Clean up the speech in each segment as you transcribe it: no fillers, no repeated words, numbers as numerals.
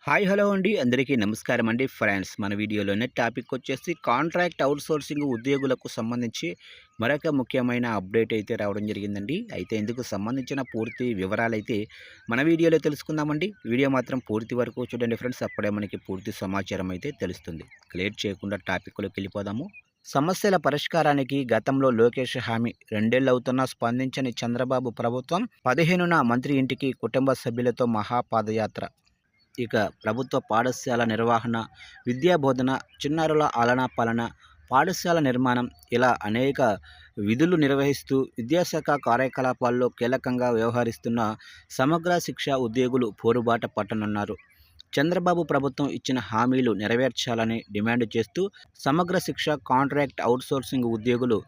Hi hello అండి అందరికీ నమస్కారం అండి ఫ్రెండ్స్. మన వీడియోలోనే టాపిక్ వచ్చేసి కాంట్రాక్ట్ అవుట్సోర్సింగ్ ఉద్యోగులకు సంబంధించి మరొక ముఖ్యమైన అప్డేట్ అయితే రావడం జరిగిందండి. అయితే ఇందుకు సంబంధించిన పూర్తి వివరాలైతే మన వీడియోలో తెలుసుకుందామండి. వీడియో మాత్రం పూర్తి వరకు చూడండి ఫ్రెండ్స్, అప్పుడే మనకి పూర్తి సమాచారం అయితే తెలుస్తుంది. లేట్ చేయకుండా టాపిక్లోకి వెళ్ళిపోదాము. సమస్యల పరిష్కారానికి గతంలో లోకేష్ హామీ, 2 ఏళ్లు అవుతున్నా స్పందించని చంద్రబాబు ప్రభుత్వం 15న మంత్రి ఇంటికి కుటుంబ సభ్యులతో మహాపాదయాత్ర. ఇక ప్రభుత్వ పాఠశాల నిర్వహణ, విద్యా బోధన, చిన్నారుల ఆలనా పాలన, పాఠశాల నిర్మాణం ఇలా అనేక విధులు నిర్వహిస్తూ విద్యాశాఖ కార్యకలాపాల్లో కీలకంగా వ్యవహరిస్తున్న సమగ్ర శిక్ష ఉద్యోగులు పోరుబాట పట్టనున్నారు. చంద్రబాబు ప్రభుత్వం ఇచ్చిన హామీలు నెరవేర్చాలని డిమాండ్ చేస్తూ సమగ్ర శిక్ష కాంట్రాక్ట్ అవుట్సోర్సింగ్ ఉద్యోగులు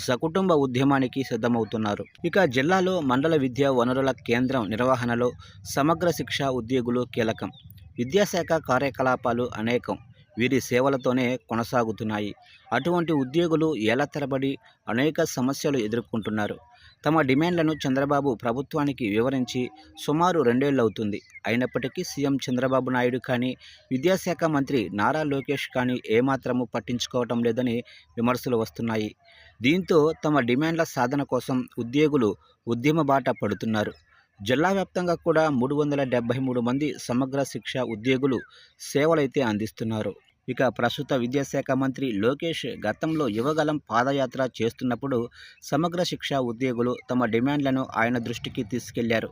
సకుటుంబ ఉద్యమానికి సిద్ధమవుతున్నారు. ఇక జిల్లాలో మండల విద్యా వనరుల కేంద్రం నిర్వహణలో సమగ్ర శిక్ష ఉద్యోగులు కీలకం. విద్యాశాఖ కార్యకలాపాలు అనేకం వీరి సేవలతోనే కొనసాగుతున్నాయి. అటువంటి ఉద్యోగులు ఏళ్ల తరబడి అనేక సమస్యలు ఎదుర్కొంటున్నారు. తమ డిమాండ్లను చంద్రబాబు ప్రభుత్వానికి వివరించి సుమారు 2 ఏళ్లవుతుంది. అయినప్పటికీ సీఎం చంద్రబాబు నాయుడు కానీ, విద్యాశాఖ మంత్రి నారా లోకేష్ కానీ ఏమాత్రము పట్టించుకోవటం లేదని విమర్శలు వస్తున్నాయి. దీంతో తమ డిమాండ్ల సాధన కోసం ఉద్యోగులు ఉద్యమ బాట పడుతున్నారు. జిల్లా వ్యాప్తంగా కూడా 373 మంది సమగ్ర శిక్ష ఉద్యోగులు సేవలైతే అందిస్తున్నారు. ఇక ప్రస్తుత విద్యాశాఖ మంత్రి లోకేష్ గతంలో యువగలం పాదయాత్ర చేస్తున్నప్పుడు సమగ్ర శిక్ష ఉద్యోగులు తమ డిమాండ్లను ఆయన దృష్టికి తీసుకెళ్లారు.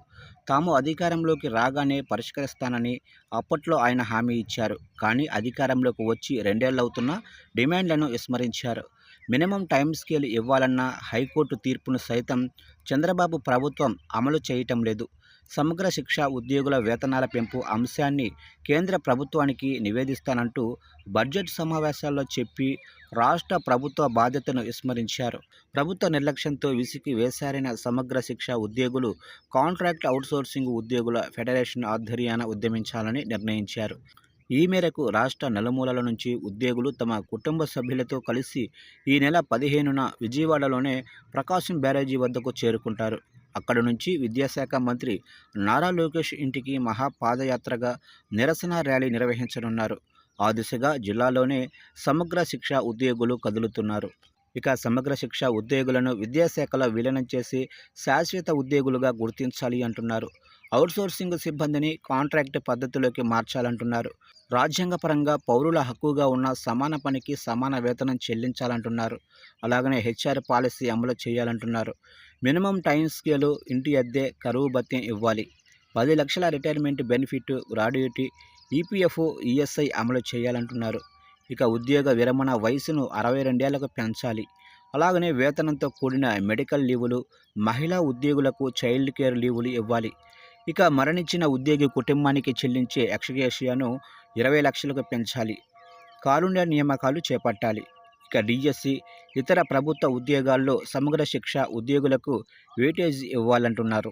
తాము అధికారంలోకి రాగానే పరిష్కరిస్తానని అప్పట్లో ఆయన హామీ ఇచ్చారు. కానీ అధికారంలోకి వచ్చి 2 ఏళ్లవుతున్నా డిమాండ్లను విస్మరించారు. మినిమం టైం స్కేల్ ఇవ్వాలన్న హైకోర్టు తీర్పును సైతం చంద్రబాబు ప్రభుత్వం అమలు చేయటం లేదు. సమగ్ర శిక్ష ఉద్యోగుల వేతనాల పెంపు అంశాన్ని కేంద్ర ప్రభుత్వానికి నివేదిస్తానంటూ బడ్జెట్ సమావేశాల్లో చెప్పి రాష్ట్ర ప్రభుత్వ బాధ్యతను విస్మరించారు. ప్రభుత్వ నిర్లక్ష్యంతో విసిగి వేసారిన సమగ్ర శిక్ష ఉద్యోగులు కాంట్రాక్ట్ అవుట్సోర్సింగ్ ఉద్యోగుల ఫెడరేషన్ ఆధ్వర్యాన ఉద్యమించాలని నిర్ణయించారు. ఈ మేరకు రాష్ట్ర నలుమూలల నుంచి ఉద్యోగులు తమ కుటుంబ సభ్యులతో కలిసి ఈ నెల 15న విజయవాడలోనే ప్రకాశం బ్యారేజీ వద్దకు చేరుకుంటారు. అక్కడి నుంచి విద్యాశాఖ మంత్రి నారా లోకేష్ ఇంటికి మహాపాదయాత్రగా నిరసన ర్యాలీ నిర్వహించనున్నారు. ఆ దిశగా జిల్లాలోనే సమగ్ర శిక్ష ఉద్యోగులు కదులుతున్నారు. ఇక సమగ్ర శిక్ష ఉద్యోగులను విద్యాశాఖలో విలీనం చేసి శాశ్వత ఉద్యోగులుగా గుర్తించాలి అంటున్నారు. అవుట్సోర్సింగ్ సిబ్బందిని కాంట్రాక్ట్ పద్ధతిలోకి మార్చాలంటున్నారు. రాజ్యాంగపరంగా పౌరుల హక్కుగా ఉన్న సమాన పనికి సమాన వేతనం చెల్లించాలంటున్నారు. అలాగనే హెచ్ఆర్ పాలసీ అమలు చేయాలంటున్నారు. మినిమం టైం స్కేలు, ఇంటి అద్దె, కరువు భత్యం ఇవ్వాలి. 10 లక్షల retirement benefit, gratuity, EPF, ESI అమలు చేయాలంటున్నారు. ఇక ఉద్యోగ విరమణ వయసును 62 ఏళ్లకు పెంచాలి. అలాగనే వేతనంతో కూడిన మెడికల్ లీవులు, మహిళా ఉద్యోగులకు చైల్డ్ కేర్ లీవులు ఇవ్వాలి. ఇక మరణించిన ఉద్యోగి కుటుంబానికి చెల్లించే ఎక్స్గ్రేషియాను 20 లక్షలకు పెంచాలి. కారుణ్య నియామకాలు చేపట్టాలి. ఇక డిఎస్సి, ఇతర ప్రభుత్వ ఉద్యోగాల్లో సమగ్ర శిక్ష ఉద్యోగులకు వెయిటేజ్ ఇవ్వాలంటున్నారు.